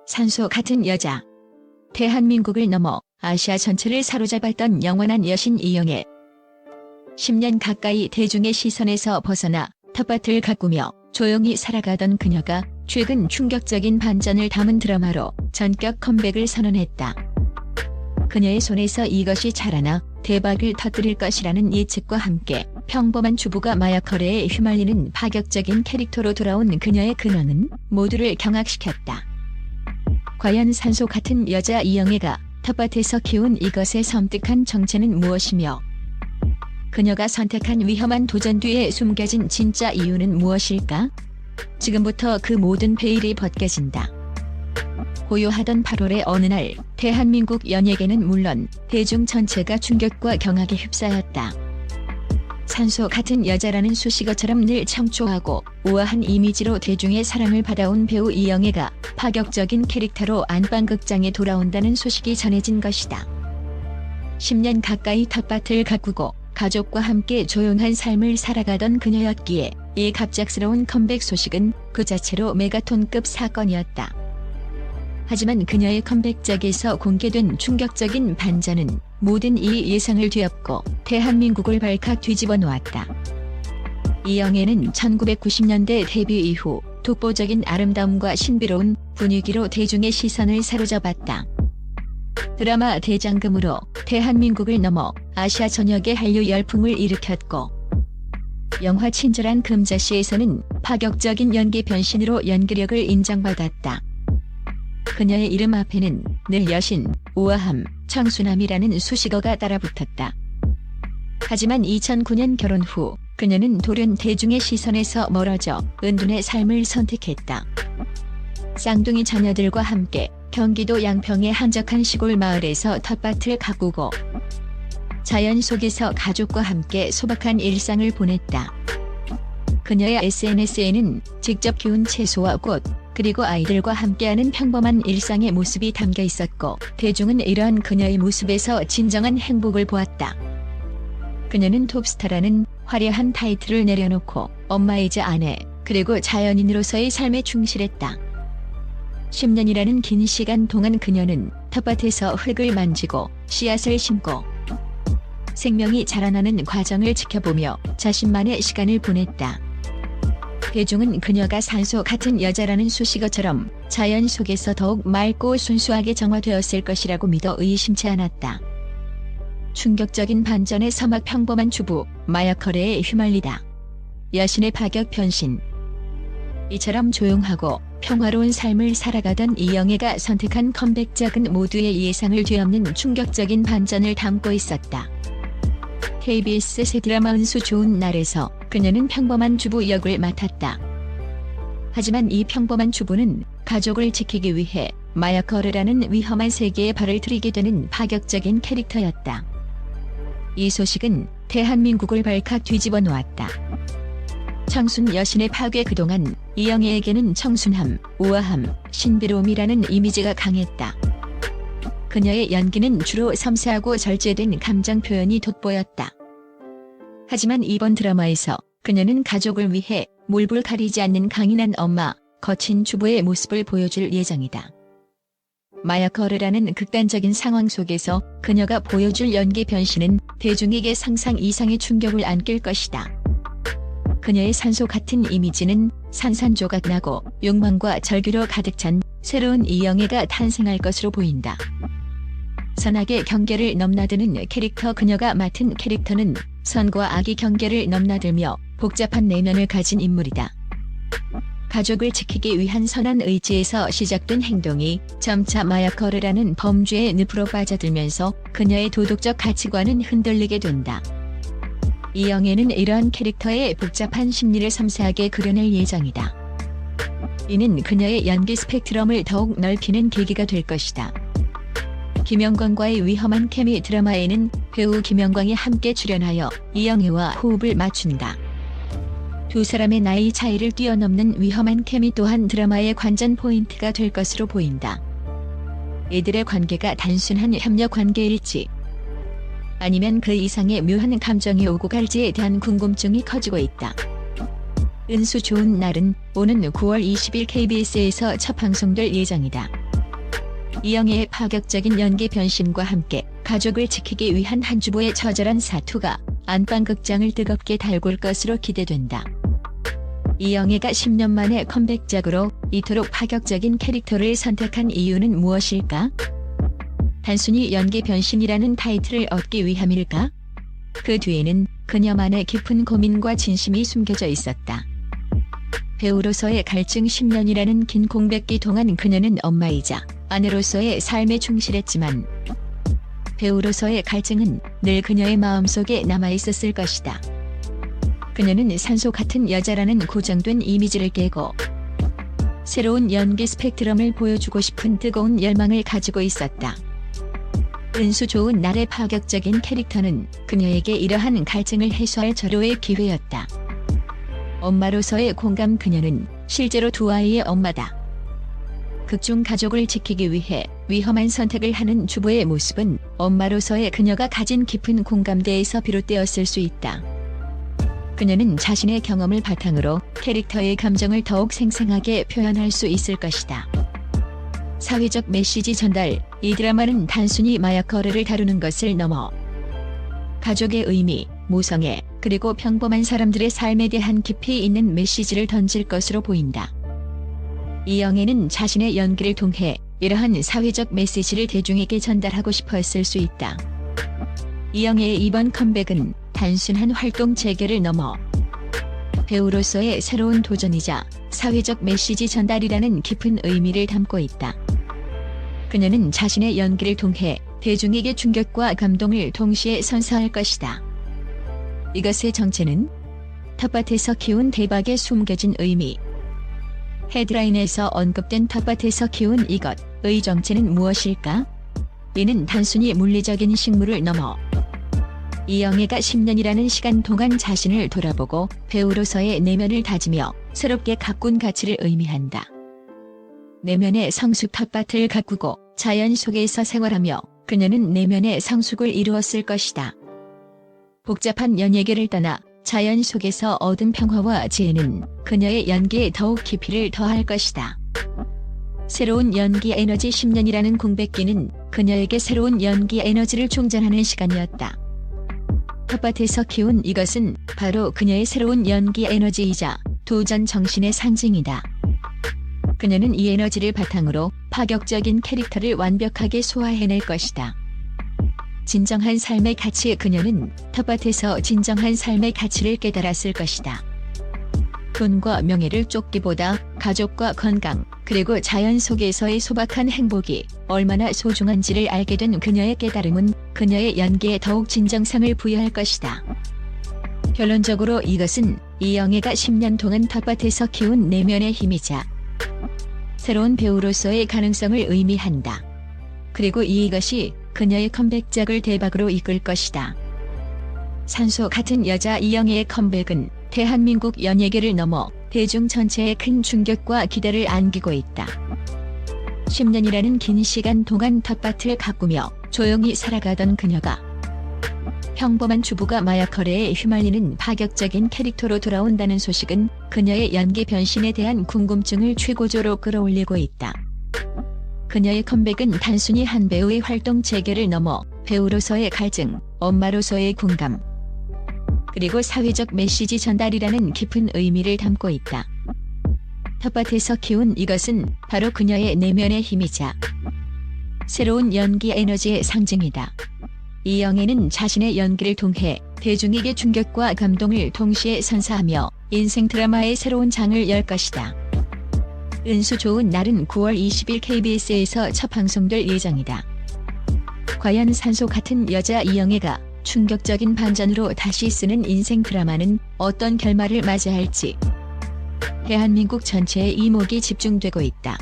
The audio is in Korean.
산소 같은 여자. 대한민국을 넘어 아시아 전체를 사로잡았던 영원한 여신 이영애. 10년 가까이 대중의 시선에서 벗어나 텃밭을 가꾸며 조용히 살아가던 그녀가 최근 충격적인 반전을 담은 드라마로 전격 컴백을 선언했다. 그녀의 손에서 이것이 자라나 대박을 터뜨릴 것이라는 예측과 함께 평범한 주부가 마약 거래에 휘말리는 파격적인 캐릭터로 돌아온 그녀의 근황은 모두를 경악시켰다. 과연 산소 같은 여자 이영애가 텃밭에서 키운 이것의 섬뜩한 정체는 무엇이며 그녀가 선택한 위험한 도전 뒤에 숨겨진 진짜 이유는 무엇일까? 지금부터 그 모든 베일이 벗겨진다. 고요하던 8월의 어느 날 대한민국 연예계는 물론 대중 전체가 충격과 경악에 휩싸였다. 산소 같은 여자라는 수식어처럼 늘 청초하고 우아한 이미지로 대중의 사랑을 받아온 배우 이영애가 파격적인 캐릭터로 안방극장에 돌아온다는 소식이 전해진 것이다. 10년 가까이 텃밭을 가꾸고 가족과 함께 조용한 삶을 살아가던 그녀였기에 이 갑작스러운 컴백 소식은 그 자체로 메가톤급 사건이었다. 하지만 그녀의 컴백작에서 공개된 충격적인 반전은 모든 이 예상을 뒤엎고 대한민국을 발칵 뒤집어 놓았다. 이영애는 1990년대 데뷔 이후 독보적인 아름다움과 신비로운 분위기로 대중의 시선을 사로잡았다. 드라마 대장금으로 대한민국을 넘어 아시아 전역에 한류 열풍을 일으켰고 영화 친절한 금자씨에서는 파격적인 연기 변신으로 연기력을 인정받았다. 그녀의 이름 앞에는 늘 여신, 우아함, 청순함이라는 수식어가 따라붙었다. 하지만 2009년 결혼 후 그녀는 돌연 대중의 시선에서 멀어져 은둔의 삶을 선택했다. 쌍둥이 자녀들과 함께 경기도 양평의 한적한 시골 마을에서 텃밭을 가꾸고 자연 속에서 가족과 함께 소박한 일상을 보냈다. 그녀의 SNS에는 직접 키운 채소와 꽃, 그리고 아이들과 함께하는 평범한 일상의 모습이 담겨 있었고 대중은 이러한 그녀의 모습에서 진정한 행복을 보았다. 그녀는 톱스타라는 화려한 타이틀을 내려놓고 엄마이자 아내, 그리고 자연인으로서의 삶에 충실했다. 10년이라는 긴 시간 동안 그녀는 텃밭에서 흙을 만지고 씨앗을 심고 생명이 자라나는 과정을 지켜보며 자신만의 시간을 보냈다. 대중은 그녀가 산소 같은 여자라는 수식어처럼 자연 속에서 더욱 맑고 순수하게 정화되었을 것이라고 믿어 의심치 않았다. 충격적인 반전의 서막 평범한 주부, 마약 거래에 휘말리다. 여신의 파격 변신. 이처럼 조용하고 평화로운 삶을 살아가던 이영애가 선택한 컴백작은 모두의 예상을 뒤엎는 충격적인 반전을 담고 있었다. KBS 새 드라마 은수 좋은 날에서 그녀는 평범한 주부 역을 맡았다. 하지만 이 평범한 주부는 가족을 지키기 위해 마약 거래라는 위험한 세계에 발을 들이게 되는 파격적인 캐릭터였다. 이 소식은 대한민국을 발칵 뒤집어 놓았다. 청순 여신의 파괴. 그동안 이영애에게는 청순함, 우아함, 신비로움이라는 이미지가 강했다. 그녀의 연기는 주로 섬세하고 절제된 감정 표현이 돋보였다. 하지만 이번 드라마에서 그녀는 가족을 위해 몰불 가리지 않는 강인한 엄마, 거친 주부의 모습을 보여줄 예정이다. 마약 거래라는 극단적인 상황 속에서 그녀가 보여줄 연기 변신은 대중에게 상상 이상의 충격을 안길 것이다. 그녀의 산소 같은 이미지는 산산조각나고 욕망과 절규로 가득 찬 새로운 이영애가 탄생할 것으로 보인다. 선악의 경계를 넘나드는 캐릭터. 그녀가 맡은 캐릭터는 선과 악의 경계를 넘나들며 복잡한 내면을 가진 인물이다. 가족을 지키기 위한 선한 의지에서 시작된 행동이 점차 마약 거래라는 범죄의 늪으로 빠져들면서 그녀의 도덕적 가치관은 흔들리게 된다. 이영애는 이러한 캐릭터의 복잡한 심리를 섬세하게 그려낼 예정이다. 이는 그녀의 연기 스펙트럼을 더욱 넓히는 계기가 될 것이다. 김영광과의 위험한 케미. 드라마에는 배우 김영광이 함께 출연하여 이영애와 호흡을 맞춘다. 두 사람의 나이 차이를 뛰어넘는 위험한 케미 또한 드라마의 관전 포인트가 될 것으로 보인다. 이들의 관계가 단순한 협력 관계일지 아니면 그 이상의 묘한 감정이 오고 갈지에 대한 궁금증이 커지고 있다. 은수 좋은 날은 오는 9월 20일 KBS에서 첫 방송될 예정이다. 이영애의 파격적인 연기 변신과 함께 가족을 지키기 위한 한 주부의 처절한 사투가 안방극장을 뜨겁게 달굴 것으로 기대된다. 이영애가 10년 만에 컴백작으로 이토록 파격적인 캐릭터를 선택한 이유는 무엇일까? 단순히 연기 변신이라는 타이틀을 얻기 위함일까? 그 뒤에는 그녀만의 깊은 고민과 진심이 숨겨져 있었다. 배우로서의 갈증 10년이라는 긴 공백기 동안 그녀는 엄마이자 아내로서의 삶에 충실했지만 배우로서의 갈증은 늘 그녀의 마음속에 남아있었을 것이다. 그녀는 산소 같은 여자라는 고정된 이미지를 깨고 새로운 연기 스펙트럼을 보여주고 싶은 뜨거운 열망을 가지고 있었다. 은수 좋은 날의 파격적인 캐릭터는 그녀에게 이러한 갈증을 해소할 절호의 기회였다. 엄마로서의 공감. 그녀는 실제로 두 아이의 엄마다. 극중 가족을 지키기 위해 위험한 선택을 하는 주부의 모습은 엄마로서의 그녀가 가진 깊은 공감대에서 비롯되었을 수 있다. 그녀는 자신의 경험을 바탕으로 캐릭터의 감정을 더욱 생생하게 표현할 수 있을 것이다. 사회적 메시지 전달. 이 드라마는 단순히 마약 거래를 다루는 것을 넘어 가족의 의미, 모성애, 그리고 평범한 사람들의 삶에 대한 깊이 있는 메시지를 던질 것으로 보인다. 이영애는 자신의 연기를 통해 이러한 사회적 메시지를 대중에게 전달하고 싶었을 수 있다. 이영애의 이번 컴백은 단순한 활동 재개를 넘어 배우로서의 새로운 도전이자 사회적 메시지 전달이라는 깊은 의미를 담고 있다. 그녀는 자신의 연기를 통해 대중에게 충격과 감동을 동시에 선사할 것이다. 이것의 정체는 텃밭에서 키운 대박의 숨겨진 의미. 헤드라인에서 언급된 텃밭에서 키운 이것의 정체는 무엇일까? 이는 단순히 물리적인 식물을 넘어 이영애가 10년이라는 시간 동안 자신을 돌아보고 배우로서의 내면을 다지며 새롭게 가꾼 가치를 의미한다. 내면의 성숙. 텃밭을 가꾸고 자연 속에서 생활하며 그녀는 내면의 성숙을 이루었을 것이다. 복잡한 연예계를 떠나 자연 속에서 얻은 평화와 지혜는 그녀의 연기에 더욱 깊이를 더할 것이다. 새로운 연기 에너지. 10년이라는 공백기는 그녀에게 새로운 연기 에너지를 충전하는 시간이었다. 텃밭에서 키운 이것은 바로 그녀의 새로운 연기 에너지이자 도전 정신의 상징이다. 그녀는 이 에너지를 바탕으로 파격적인 캐릭터를 완벽하게 소화해낼 것이다. 진정한 삶의 가치. 그녀는 텃밭에서 진정한 삶의 가치를 깨달았을 것이다. 돈과 명예를 쫓기보다 가족과 건강, 그리고 자연 속에서의 소박한 행복이 얼마나 소중한지를 알게 된 그녀의 깨달음은 그녀의 연기에 더욱 진정성을 부여할 것이다. 결론적으로 이것은 이영애가 10년 동안 텃밭에서 키운 내면의 힘이자 새로운 배우로서의 가능성을 의미한다. 그리고 이것이 그녀의 컴백작을 대박으로 이끌 것이다. 산소 같은 여자 이영애의 컴백은 대한민국 연예계를 넘어 대중 전체에 큰 충격과 기대를 안기고 있다. 10년이라는 긴 시간 동안 텃밭을 가꾸며 조용히 살아가던 그녀가 평범한 주부가 마약 거래에 휘말리는 파격적인 캐릭터로 돌아온다는 소식은 그녀의 연기 변신에 대한 궁금증을 최고조로 끌어올리고 있다. 그녀의 컴백은 단순히 한 배우의 활동 재개를 넘어 배우로서의 갈증, 엄마로서의 공감, 그리고 사회적 메시지 전달이라는 깊은 의미를 담고 있다. 텃밭에서 키운 이것은 바로 그녀의 내면의 힘이자 새로운 연기 에너지의 상징이다. 이영애는 자신의 연기를 통해 대중에게 충격과 감동을 동시에 선사하며 인생 드라마의 새로운 장을 열 것이다. 은수 좋은 날은 9월 20일 KBS에서 첫 방송될 예정이다. 과연 산소 같은 여자 이영애가 충격적인 반전으로 다시 쓰는 인생 드라마는 어떤 결말을 맞이할지 대한민국 전체에 이목이 집중되고 있다.